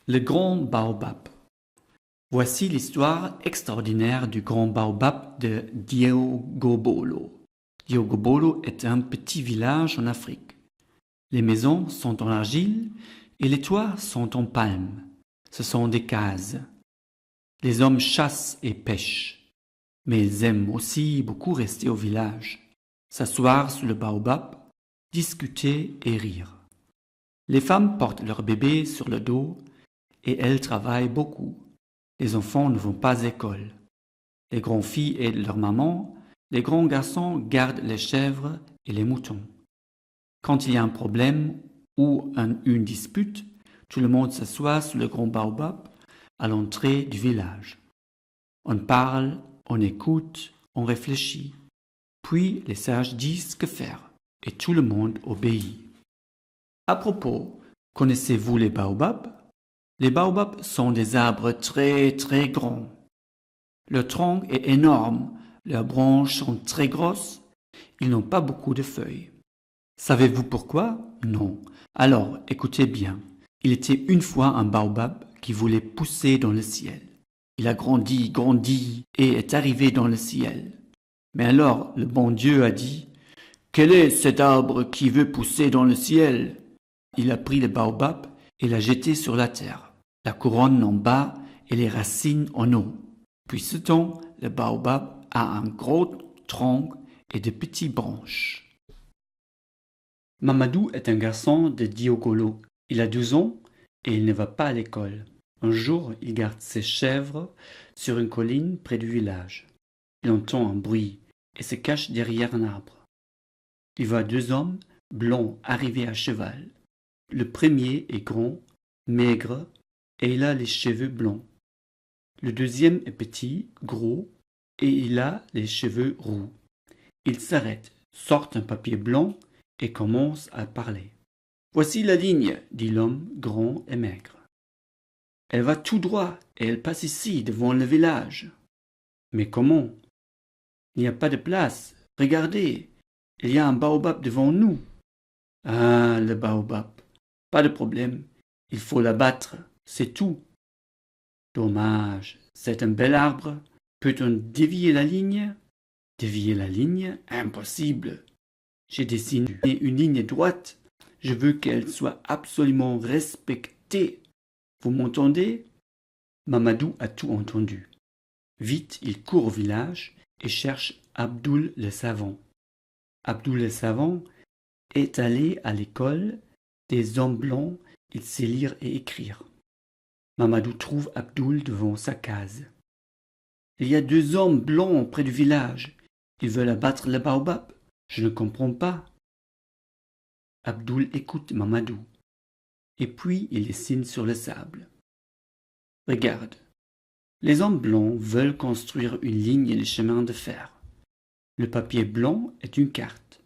Le grand baobab. Voici l'histoire extraordinaire du grand baobab de Diogobolo. Diogobolo est un petit village en Afrique. Les maisons sont en argile et les toits sont en palme. Ce sont des cases. Les hommes chassent et pêchent, mais ils aiment aussi beaucoup rester au village, s'asseoir sous le baobab, discuter et rire. Les femmes portent leurs bébés sur le dos et elles travaillent beaucoup. Les enfants ne vont pas à l'école. Les grandes filles aident leur maman, les grands garçons gardent les chèvres et les moutons. Quand il y a un problème ou une dispute, tout le monde s'assoit sous le grand baobab à l'entrée du village. On parle, on écoute, on réfléchit. Puis les sages disent que faire et tout le monde obéit. À propos, connaissez-vous les baobabs? Les baobabs sont des arbres très très grands. Leur tronc est énorme, leurs branches sont très grosses, ils n'ont pas beaucoup de feuilles. Savez-vous pourquoi? Non. Alors, écoutez bien. Il était une fois un baobab qui voulait pousser dans le ciel. Il a grandi, grandi et est arrivé dans le ciel. Mais alors, le bon Dieu a dit, « Quel est cet arbre qui veut pousser dans le ciel ?» Il a pris le baobab et l'a jeté sur la terre, la couronne en bas et les racines en haut. Puis ce temps, le baobab a un gros tronc et de petites branches. Mamadou est un garçon de Diogolo. Il a 12 ans et il ne va pas à l'école. Un jour, il garde ses chèvres sur une colline près du village. Il entend un bruit et se cache derrière un arbre. Il voit 2 hommes blonds arriver à cheval. Le premier est grand, maigre et il a les cheveux blonds. Le deuxième est petit, gros et il a les cheveux roux. Il s'arrête, sort un papier blanc et commence à parler. « Voici la ligne, dit l'homme grand et maigre. Elle va tout droit et elle passe ici, devant le village. Mais comment? Il n'y a pas de place. Regardez, il y a un baobab devant nous. Ah, le baobab. Pas de problème. Il faut l'abattre, c'est tout. Dommage, c'est un bel arbre. Peut-on dévier la ligne? Dévier la ligne? Impossible. J'ai dessiné une ligne droite. Je veux qu'elle soit absolument respectée. Vous m'entendez? Mamadou a tout entendu. Vite, il court au village et cherche Abdoul le savant. Abdoul le savant est allé à l'école des hommes blancs, il sait lire et écrire. Mamadou trouve Abdoul devant sa case. Il y a 2 hommes blancs près du village. Ils veulent abattre le baobab. Je ne comprends pas. Abdoul écoute Mamadou. Et puis il dessine sur le sable. Regarde. Les hommes blancs veulent construire une ligne de chemin de fer. Le papier blanc est une carte.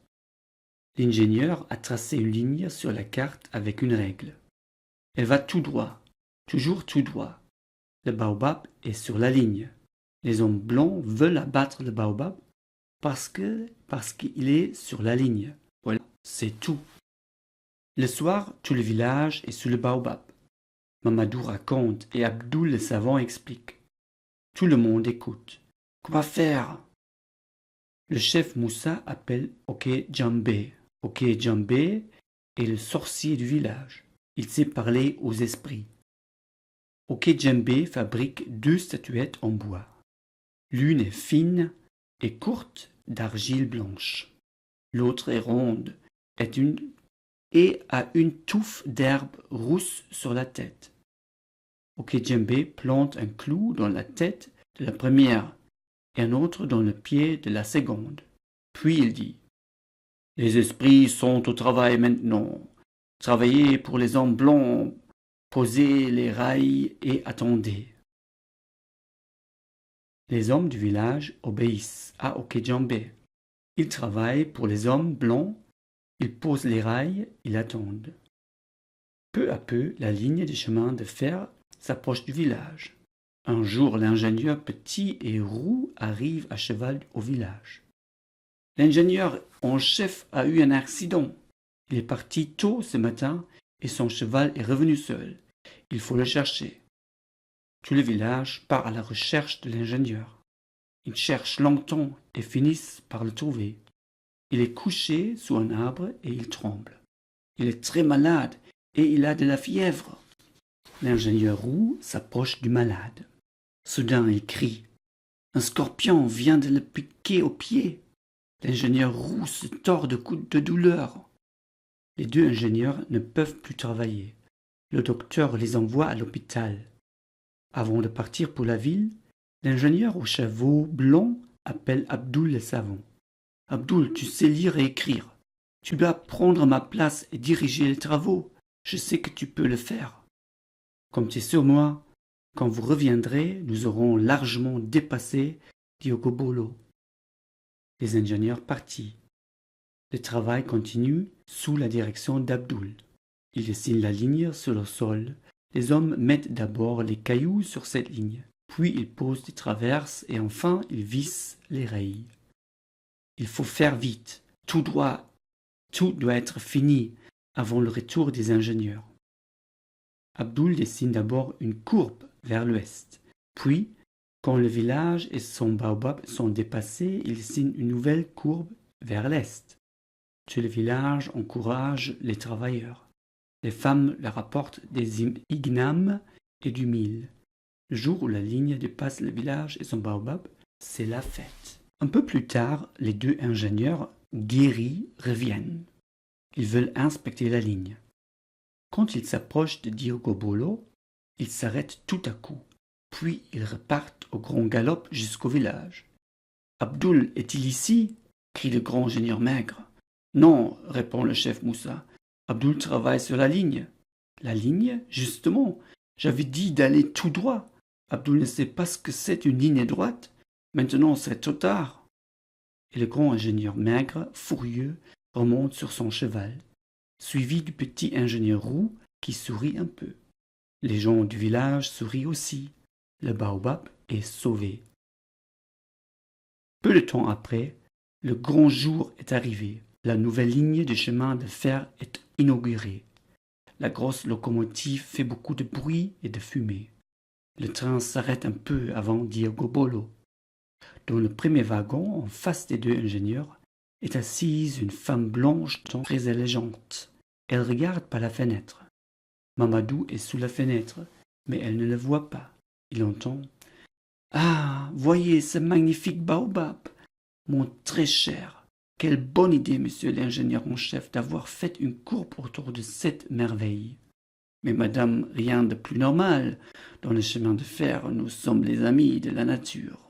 L'ingénieur a tracé une ligne sur la carte avec une règle. Elle va tout droit, toujours tout droit. Le baobab est sur la ligne. Les hommes blancs veulent abattre le baobab parce qu'il est sur la ligne. Voilà, c'est tout. Le soir, tout le village est sous le baobab. Mamadou raconte et Abdoul le savant explique. Tout le monde écoute. Quoi faire? Le chef Moussa appelle Oké Djambé. Oké Djambé est le sorcier du village. Il sait parler aux esprits. Oké Djambé fabrique 2 statuettes en bois. L'une est fine et courte d'argile blanche. L'autre est ronde et a une touffe d'herbe rousse sur la tête. Oké Djambé plante un clou dans la tête de la première et un autre dans le pied de la seconde. Puis il dit « Les esprits sont au travail maintenant. Travaillez pour les hommes blancs, posez les rails et attendez. » Les hommes du village obéissent à Oké Djambé. Ils travaillent pour les hommes blancs, ils posent les rails, ils attendent. Peu à peu, la ligne de chemin de fer s'approche du village. Un jour, l'ingénieur petit et roux arrive à cheval au village. L'ingénieur en chef a eu un accident. Il est parti tôt ce matin et son cheval est revenu seul. Il faut le chercher. Tout le village part à la recherche de l'ingénieur. Ils cherchent longtemps et finissent par le trouver. Il est couché sous un arbre et il tremble. Il est très malade et il a de la fièvre. L'ingénieur roux s'approche du malade. Soudain, il crie. Un scorpion vient de le piquer au pied. L'ingénieur roux se tord de coups de douleur. Les deux ingénieurs ne peuvent plus travailler. Le docteur les envoie à l'hôpital. Avant de partir pour la ville, l'ingénieur au chapeau blanc appelle Abdoul le savant. « Abdoul, tu sais lire et écrire. Tu dois prendre ma place et diriger les travaux. Je sais que tu peux le faire. Comptez sur moi. Quand vous reviendrez, nous aurons largement dépassé Diogo Bolo. » Les ingénieurs partis. Le travail continue sous la direction d'Abdoul. Il dessine la ligne sur le sol. Les hommes mettent d'abord les cailloux sur cette ligne, puis ils posent des traverses et enfin ils vissent les rails. Il faut faire vite, tout doit être fini avant le retour des ingénieurs. Abdoul dessine d'abord une courbe vers l'ouest, puis, quand le village et son baobab sont dépassés, il dessine une nouvelle courbe vers l'est. Tout le village encourage les travailleurs. Les femmes leur apportent des ignames et du mil. Le jour où la ligne dépasse le village et son baobab, c'est la fête. Un peu plus tard, les deux ingénieurs guéris reviennent. Ils veulent inspecter la ligne. Quand ils s'approchent de Diogo Bolo, ils s'arrêtent tout à coup, puis ils repartent au grand galop jusqu'au village. « Abdoul est-il ici ?» crie le grand ingénieur maigre. « Non, répond le chef Moussa. Abdoul travaille sur la ligne. »« La ligne, justement. J'avais dit d'aller tout droit. Abdoul ne sait pas ce que c'est une ligne droite. Maintenant, c'est trop tard. » Et le grand ingénieur maigre, furieux, remonte sur son cheval, suivi du petit ingénieur roux qui sourit un peu. Les gens du village sourient aussi. Le baobab est sauvé. Peu de temps après, le grand jour est arrivé. La nouvelle ligne de chemin de fer est inaugurée. La grosse locomotive fait beaucoup de bruit et de fumée. Le train s'arrête un peu avant Diogo Bolo. Dans le premier wagon, en face des deux ingénieurs, est assise une femme blanche très élégante. Elle regarde par la fenêtre. Mamadou est sous la fenêtre, mais elle ne le voit pas. Il entend « Ah, voyez ce magnifique baobab, mon très cher. Quelle bonne idée, monsieur l'ingénieur en chef, d'avoir fait une courbe autour de cette merveille. Mais madame, rien de plus normal. Dans le chemin de fer, nous sommes les amis de la nature. »